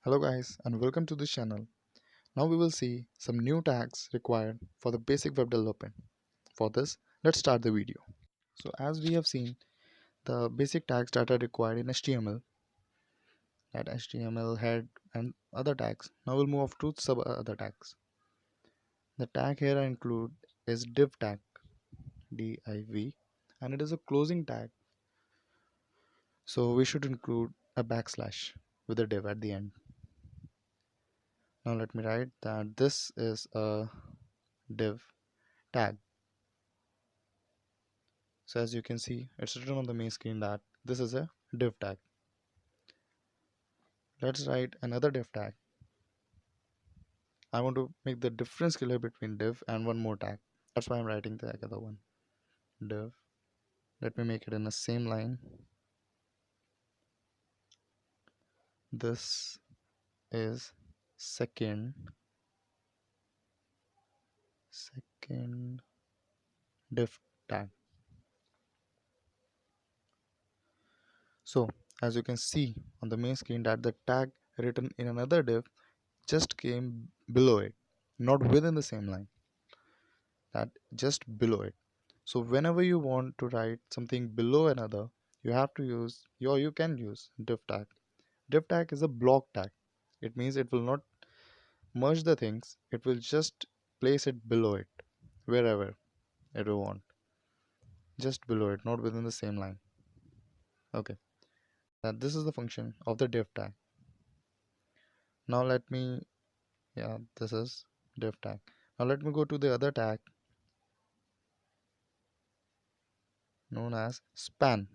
Hello guys and welcome to this channel. Now we will see some new tags required for the basic web development. For this, let's start the video. So as we have seen the basic tags that are required in HTML, that HTML head and other tags. Now we'll move off to some other tags. The tag here I include is div tag, div, and it is a closing tag. So we should include a backslash with a div at the end. Now let me write that this is a div tag. So as you can see, it's written on the main screen that this is a div tag. Let's write another div tag. I want to make the difference clear between div and one more tag. That's why I'm writing the other one. Div. Let me make it in the same line. This is second div tag. So as you can see on the main screen that the tag written in another div just came below it, not within the same line, that just below it. So whenever you want to write something below another, you have to use you can use div tag. Div tag is a block tag. It means it will not merge the things, it will just place it below it, wherever it will want, just below it, not within the same line. Okay, now this is the function of the div tag. Now let me, this is div tag. Now let me go to the other tag known as span.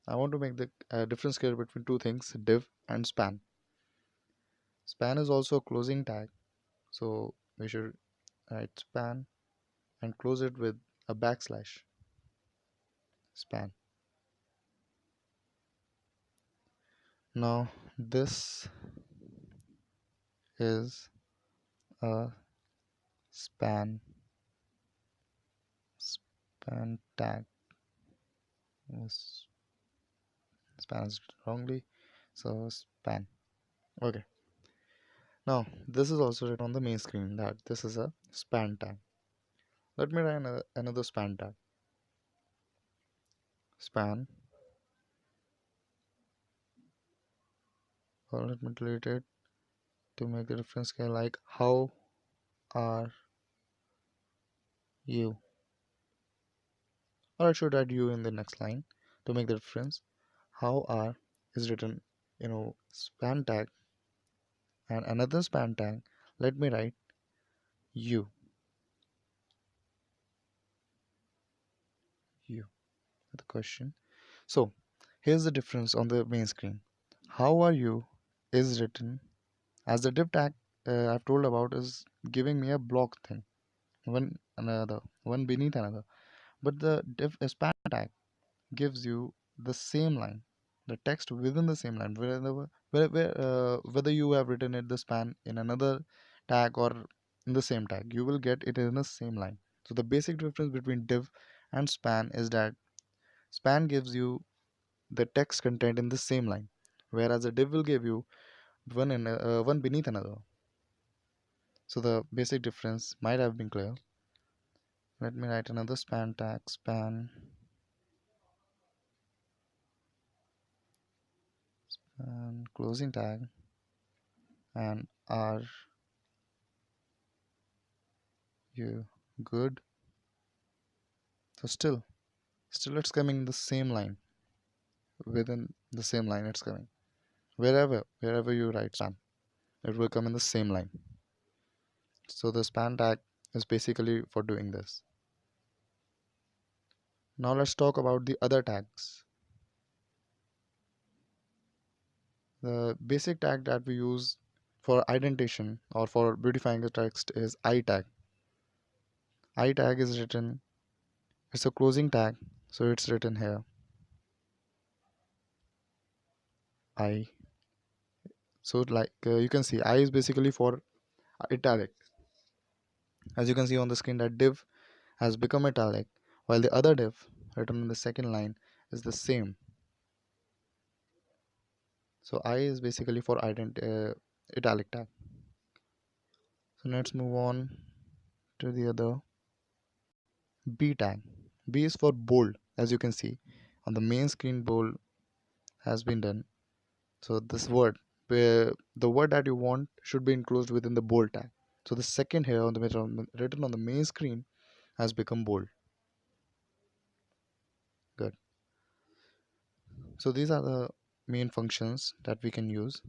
I want to make the difference here between two things, div and span. Span is also a closing tag, so we should write span and close it with a backslash. Span. Now this is a span tag. Span is wrongly, so span. Okay. Now this is also written on the main screen that this is a span tag. Let me write another span tag. Span. Or let me delete it to make the reference scale like how are you, or I should add you in the next line to make the difference. How are is written, span tag, and another span tag. Let me write you. The question. So here's the difference on the main screen. How are you is written as the div tag I've told about is giving me a block thing, one beneath another. But the div span tag gives you the same line, the text within the same line, whether you have written it the span in another tag or in the same tag, you will get it in the same line. So the basic difference between div and span is that span gives you the text contained in the same line, whereas a div will give you one beneath another. So the basic difference might have been clear. Let me write another span tag, span and closing tag, and are you good? So still it's coming in the same line, within the same line it's coming. Wherever you write span, it will come in the same line. So the span tag is basically for doing this. Now let's talk about the other tags. The basic tag that we use for indentation or for beautifying the text is I tag. I tag is written, it's a closing tag, so it's written here I. So like you can see I is basically for italic. As you can see on the screen that div has become italic, while the other div written in the second line is the same. So I is basically for italic tag. So let's move on to the other. B tag. B is for bold. As you can see on the main screen, bold has been done. So this word, where the word that you want should be enclosed within the bold tag. So the second here on the written on the main screen has become bold. Good. So these are the main functions that we can use.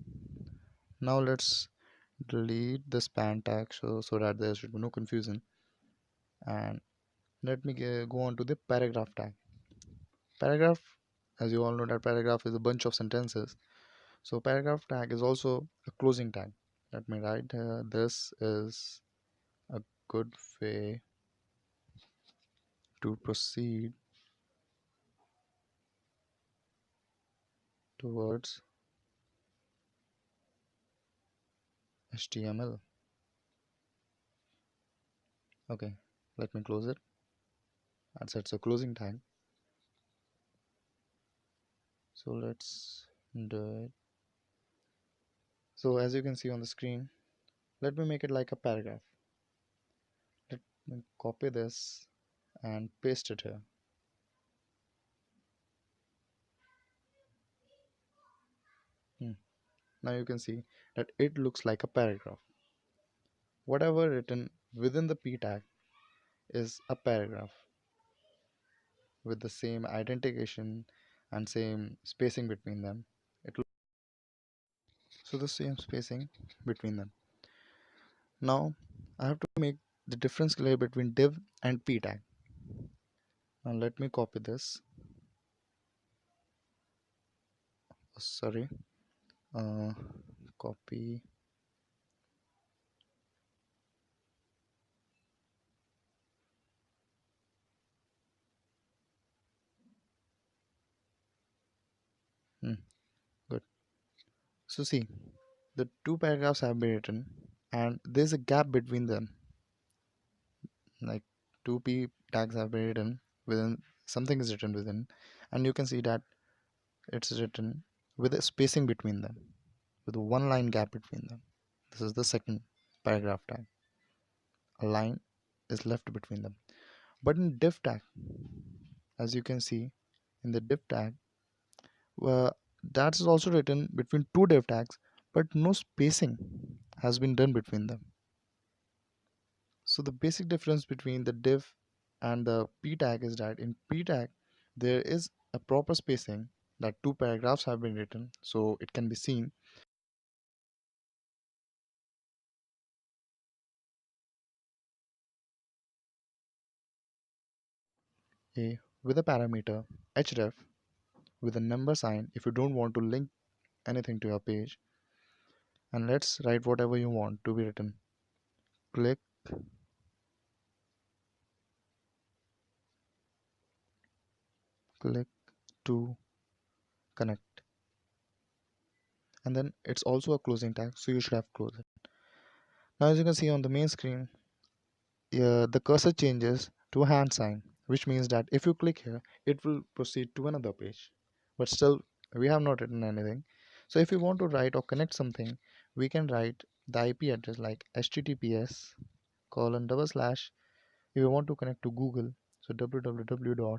Now let's delete the span tag so that there should be no confusion. And let me go on to the paragraph tag. Paragraph, as you all know, that paragraph is a bunch of sentences. So paragraph tag is also a closing tag. Let me write here. This is a good way to proceed towards HTML. Okay, let me close it. That's it's a closing tag. So let's do it. So as you can see on the screen, let me make it like a paragraph. Let me copy this and paste it here. Now you can see that it looks like a paragraph. Whatever written within the p tag is a paragraph with the same identification and same spacing between them. So the same spacing between them. Now I have to make the difference clear between div and p tag. Now let me copy this. Sorry, uh, copy. Good. So see, the two paragraphs have been written, and there's a gap between them. Like two p tags have been written within, something is written within, and you can see that it's written with a spacing between them, with a one line gap between them. This is the second paragraph tag. A line is left between them. But in div tag, as you can see in the div tag, that is also written between two div tags, but no spacing has been done between them. So the basic difference between the div and the p tag is that in p tag there is a proper spacing, that two paragraphs have been written, so it can be seen. A with a parameter href with a number sign if you don't want to link anything to your page, and let's write whatever you want to be written. Click click to connect, and then it's also a closing tag, so you should have closed it. Now as you can see on the main screen, the cursor changes to a hand sign, which means that if you click here it will proceed to another page, but still we have not written anything. So if you want to write or connect something, we can write the IP address like https colon double slash. If you want to connect to Google, so www.google.com.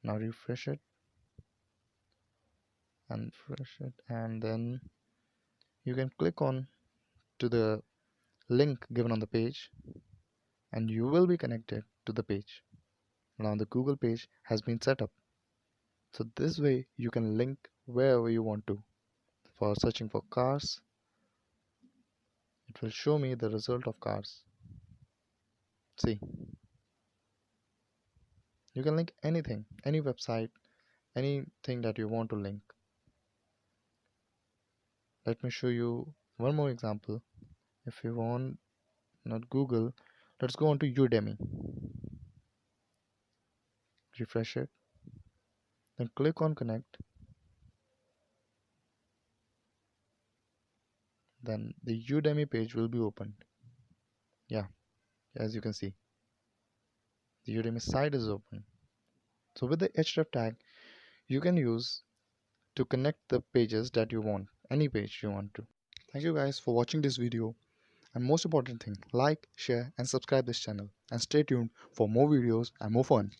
Now refresh it and refresh it, and then you can click on to the link given on the page, and you will be connected to the page. Now the Google page has been set up. So this way you can link wherever you want to. For searching for cars, it will show me the result of cars. See, you can link anything, any website, anything that you want to link. Let me show you one more example. If you want not Google, let's go on to Udemy. Refresh it, then click on connect. Then the Udemy page will be opened. Yeah, as you can see, the Udemy site is open. So with the href tag, you can use to connect the pages that you want, any page you want to. Thank you guys for watching this video, and most important thing, like, share and subscribe this channel, and stay tuned for more videos and more fun.